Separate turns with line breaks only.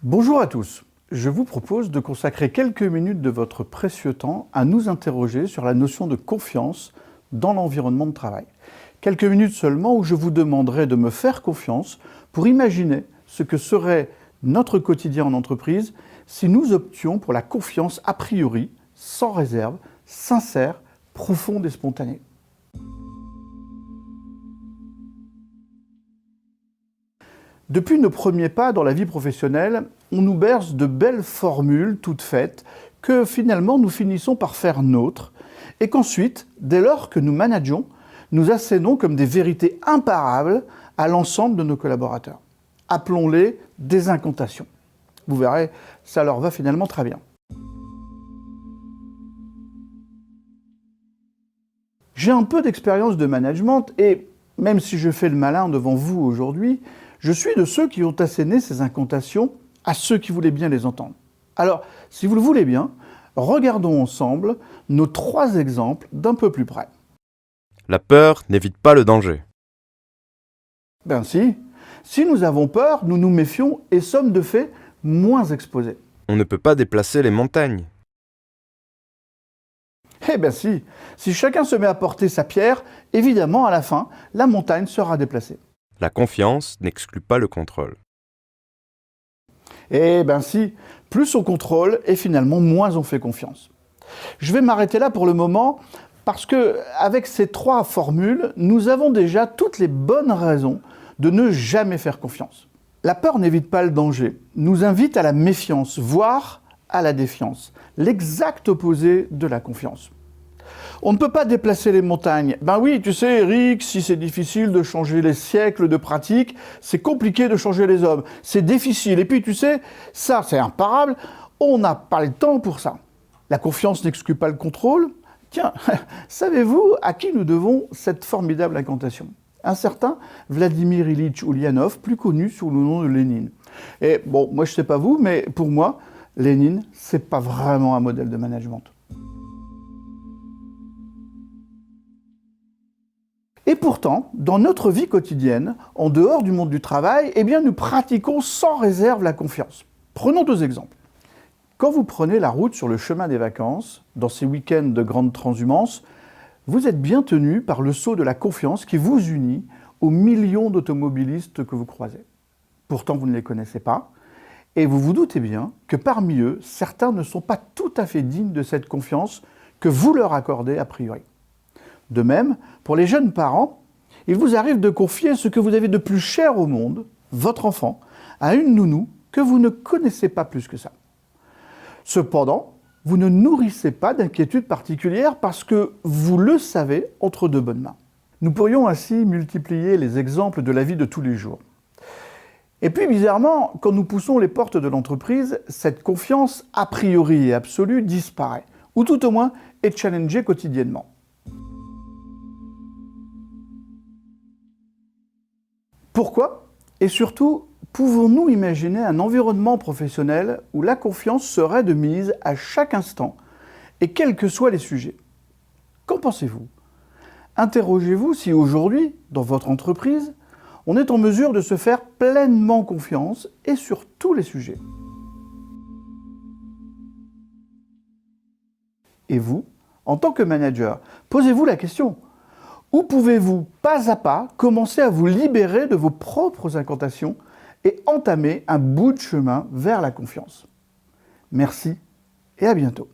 Bonjour à tous. Je vous propose de consacrer quelques minutes de votre précieux temps à nous interroger sur la notion de confiance dans l'environnement de travail. Quelques minutes seulement où je vous demanderai de me faire confiance pour imaginer ce que serait notre quotidien en entreprise si nous options pour la confiance a priori, sans réserve, sincère, profonde et spontanée. Depuis nos premiers pas dans la vie professionnelle, on nous berce de belles formules toutes faites que finalement nous finissons par faire nôtres et qu'ensuite, dès lors que nous manageons, nous assénons comme des vérités imparables à l'ensemble de nos collaborateurs. Appelons-les des incantations. Vous verrez, ça leur va finalement très bien. J'ai un peu d'expérience de management et même si je fais le malin devant vous aujourd'hui, je suis de ceux qui ont asséné ces incantations à ceux qui voulaient bien les entendre. Alors, si vous le voulez bien, regardons ensemble nos 3 exemples d'un peu plus près.
La peur n'évite pas le danger.
Ben si. Si nous avons peur, nous nous méfions et sommes de fait moins exposés.
On ne peut pas déplacer les montagnes.
Eh ben si. Si chacun se met à porter sa pierre, évidemment, à la fin, la montagne sera déplacée.
La confiance n'exclut pas le contrôle.
Eh ben si, plus on contrôle et finalement moins on fait confiance. Je vais m'arrêter là pour le moment parce que avec ces 3 formules, nous avons déjà toutes les bonnes raisons de ne jamais faire confiance. La peur n'évite pas le danger, nous invite à la méfiance, voire à la défiance, l'exact opposé de la confiance. On ne peut pas déplacer les montagnes. Ben oui, tu sais, Eric, si c'est difficile de changer les siècles de pratique, c'est compliqué de changer les hommes. C'est difficile. Et puis, tu sais, ça, c'est imparable. On n'a pas le temps pour ça. La confiance n'exclut pas le contrôle. Tiens, savez-vous à qui nous devons cette formidable incantation ? Un certain Vladimir Ilitch Ulyanov, plus connu sous le nom de Lénine. Et bon, moi, je ne sais pas vous, mais pour moi, Lénine, c'est pas vraiment un modèle de management. Et pourtant, dans notre vie quotidienne, en dehors du monde du travail, eh bien, nous pratiquons sans réserve la confiance. Prenons 2 exemples. Quand vous prenez la route sur le chemin des vacances, dans ces week-ends de grande transhumance, vous êtes bien tenu par le sceau de la confiance qui vous unit aux millions d'automobilistes que vous croisez. Pourtant, vous ne les connaissez pas, et vous vous doutez bien que parmi eux, certains ne sont pas tout à fait dignes de cette confiance que vous leur accordez a priori. De même, pour les jeunes parents, il vous arrive de confier ce que vous avez de plus cher au monde, votre enfant, à une nounou que vous ne connaissez pas plus que ça. Cependant, vous ne nourrissez pas d'inquiétude particulière parce que vous le savez entre de bonnes mains. Nous pourrions ainsi multiplier les exemples de la vie de tous les jours. Et puis, bizarrement, quand nous poussons les portes de l'entreprise, cette confiance a priori et absolue disparaît, ou tout au moins est challengée quotidiennement. Pourquoi ? Et surtout, pouvons-nous imaginer un environnement professionnel où la confiance serait de mise à chaque instant, et quels que soient les sujets ? Qu'en pensez-vous ? Interrogez-vous si aujourd'hui, dans votre entreprise, on est en mesure de se faire pleinement confiance et sur tous les sujets. Et vous, en tant que manager, posez-vous la question. Où pouvez-vous, pas à pas, commencer à vous libérer de vos propres incantations et entamer un bout de chemin vers la confiance ? Merci et à bientôt.